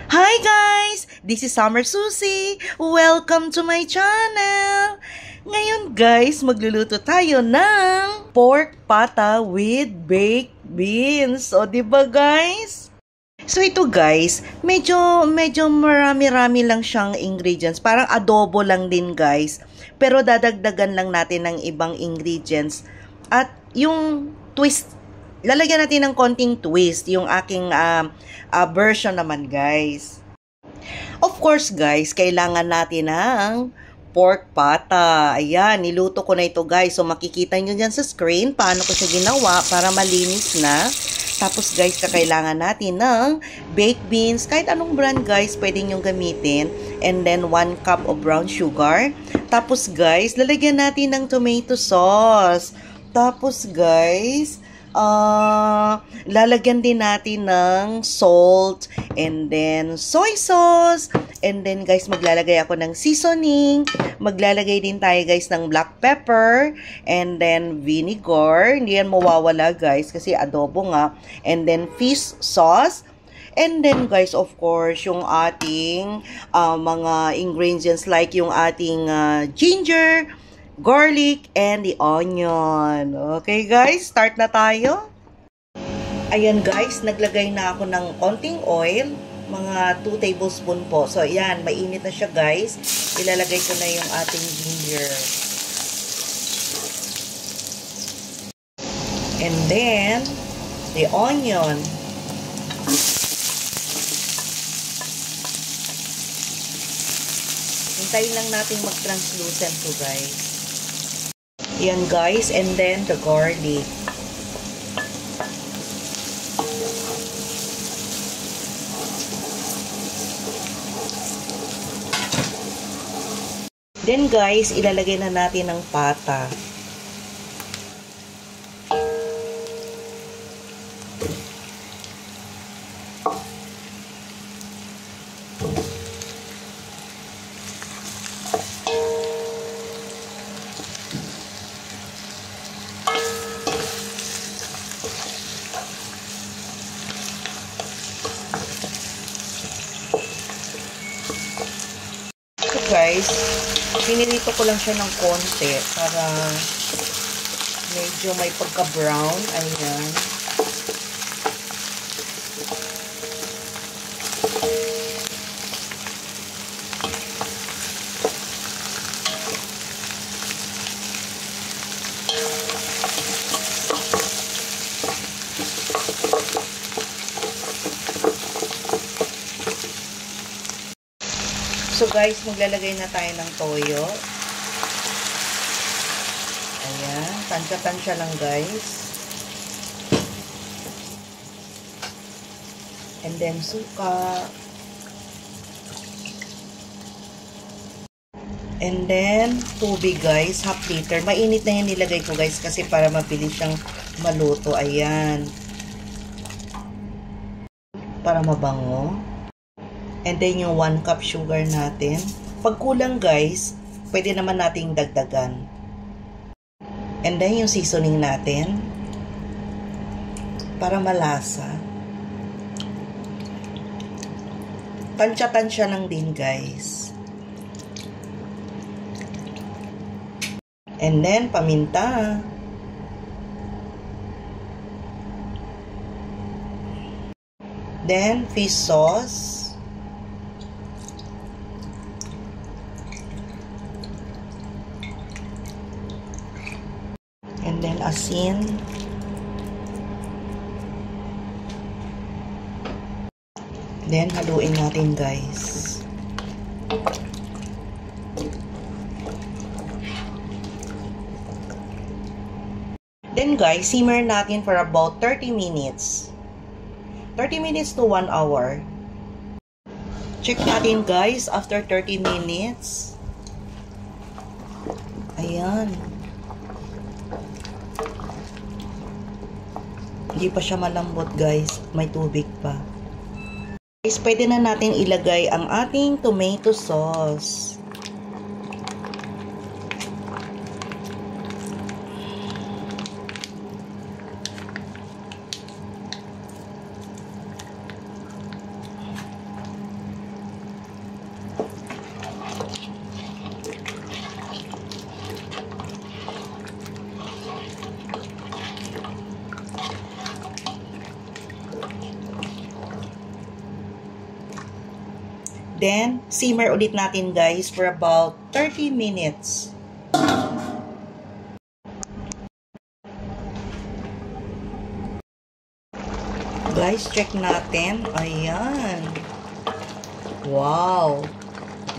Hi guys! This is Summer Susie. Welcome to my channel. Ngayon guys, magluluto tayo ng pork pata with baked beans. O diba guys? So ito guys, medyo marami-rami lang siyang ingredients. Parang adobo lang din guys. Pero dadagdagan lang natin ng ibang ingredients. At yung twist, lalagyan natin ng konting twist, yung aking version naman guys. Of course guys, kailangan natin ng pork pata. Ayan, niluto ko na ito guys. So makikita nyo dyan sa screen paano ko siya ginawa para malinis na. Tapos guys, kakailangan natin ng baked beans. Kahit anong brand guys, pwede nyo gamitin. And then 1 cup of brown sugar. Tapos guys, lalagyan natin ng tomato sauce. Tapos guys, lalagyan din natin ng salt and then soy sauce. And then guys, maglalagay ako ng seasoning. Maglalagay din tayo guys ng black pepper and then vinegar. Hindi yan mawawala guys kasi adobo nga. And then fish sauce. And then guys, of course, yung ating mga ingredients like yung ating ginger, garlic, and the onion. Okay guys, start na tayo. Ayan guys, naglagay na ako ng konting oil. Mga 2 tablespoon po. So ayan, mainit na siya guys. Ilalagay ko na yung ating ginger. And then, the onion. Hintayin lang natin mag-translucent to guys. Yan guys, and then the garlic. Then guys, ilalagay na natin ng pata. Guys, pinilito ko lang siya ng konti para medyo may pagka-brown. Ayan. So guys, maglalagay na tayo ng toyo. Ayan, tansya-tansya lang guys. And then suka. And then tubig guys, half liter. Mainit na yan nilagay ko guys kasi para mabilis siyang maluto. Ayan. Para mabango. And then yung 1 cup sugar natin. Pag kulang guys, pwede naman nating dagdagan. And then yung seasoning natin. Para malasa. Tansya-tansya lang din guys. And then paminta. Then fish sauce. And then asin. Then haluin natin guys. Then guys, simmer natin for about 30 minutes. 30 minutes to 1 hour. Check natin guys after 30 minutes. Ayan. Hindi pa siya malambot guys. May tubig pa. Guys, pwede na natin ilagay ang ating tomato sauce. Then, simmer ulit natin guys for about 30 minutes. Guys, check natin. Ayan. Wow.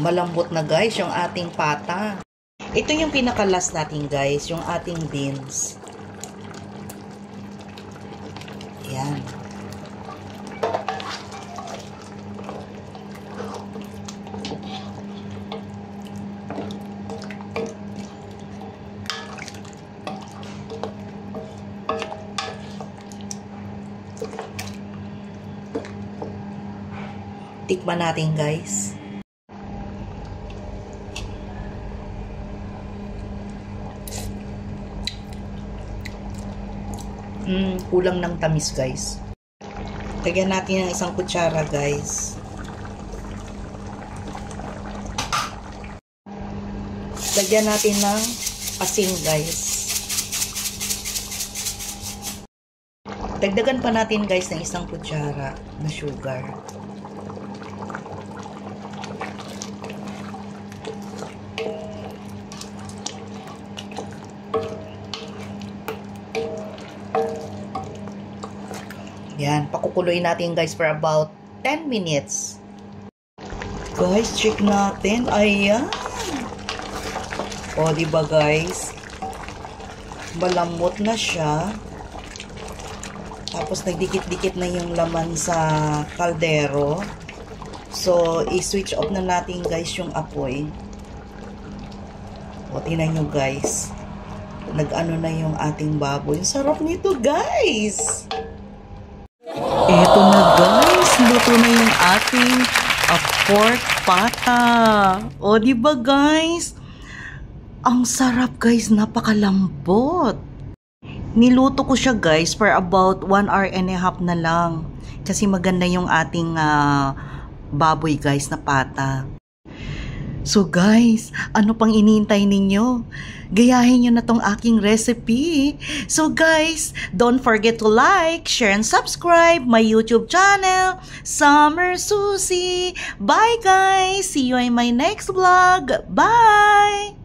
Malambot na guys yung ating pata. Ito yung pinaka-last natin guys, yung ating beans. Ayan. Tikman natin guys. Kulang ng tamis guys. Lagyan natin ng isang kutsara guys. Lagyan natin ng asin guys. Dagdagan pa natin guys ng isang kutsara na sugar. Yan, pakukuloy natin guys for about 10 minutes. Guys, check natin. Ayan. O, diba guys? Malambot na siya. Tapos nagdikit-dikit na yung laman sa kaldero. So, i-switch off na natin guys yung apoy. O, tingnan nyo guys. Nag-ano na yung ating baboy. Sarap nito guys! Eto na guys, luto na yung ating pork pata. O, diba guys? Ang sarap guys, napakalambot. Niluto ko siya guys for about 1 hour and a half na lang. Kasi maganda yung ating baboy guys na pata. So guys, ano pang iniintay ninyo? Gayahin nyo na tong aking recipe. So guys, don't forget to like, share, and subscribe my YouTube channel, Summer Susie. Bye guys! See you in my next vlog. Bye!